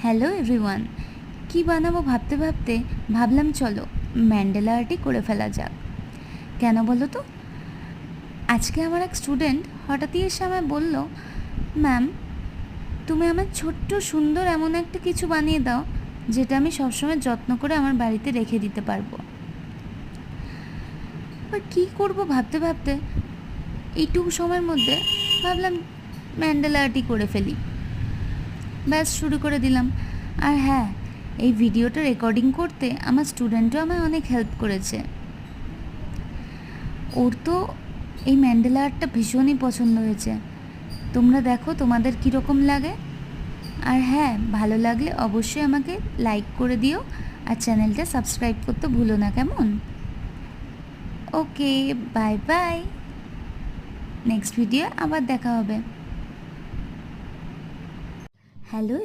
Hello everyone, কী বানাবো ভাবতে ভাবতে ভাবলাম চলো ম্যান্ডেলা আর্টই করে ফেলা যাক। কেন বলো তো? আজকে আমার এক স্টুডেন্ট হঠাৎই এসে আমায় বলল, ম্যাম তুমি আমার ছোট্ট সুন্দর এমন একটা কিছু বানিয়ে দাও যেটা আমি সবসময় যত্ন করে আমার বাড়িতে রেখে দিতে পারবো। এবার কী করবো ভাবতে ভাবতে এইটুকু সময়ের মধ্যে ভাবলাম ম্যান্ডেলা আর্টই করে ফেলি। ব্যাস শুরু করে দিলাম। আর হ্যাঁ, এই ভিডিওটা রেকর্ডিং করতে আমার স্টুডেন্টও আমায় অনেক হেল্প করেছে। ওর তো এই ম্যান্ডেলা আর্টটা ভীষণই পছন্দ হয়েছে। তোমরা দেখো তোমাদের কীরকম লাগে। আর হ্যাঁ, ভালো লাগলে অবশ্যই আমাকে লাইক করে দিও আর চ্যানেলটা সাবস্ক্রাইব করতে ভুলো না, কেমন? ওকে, বাই বাই। নেক্সট ভিডিও আবার দেখা হবে। হ্যালো।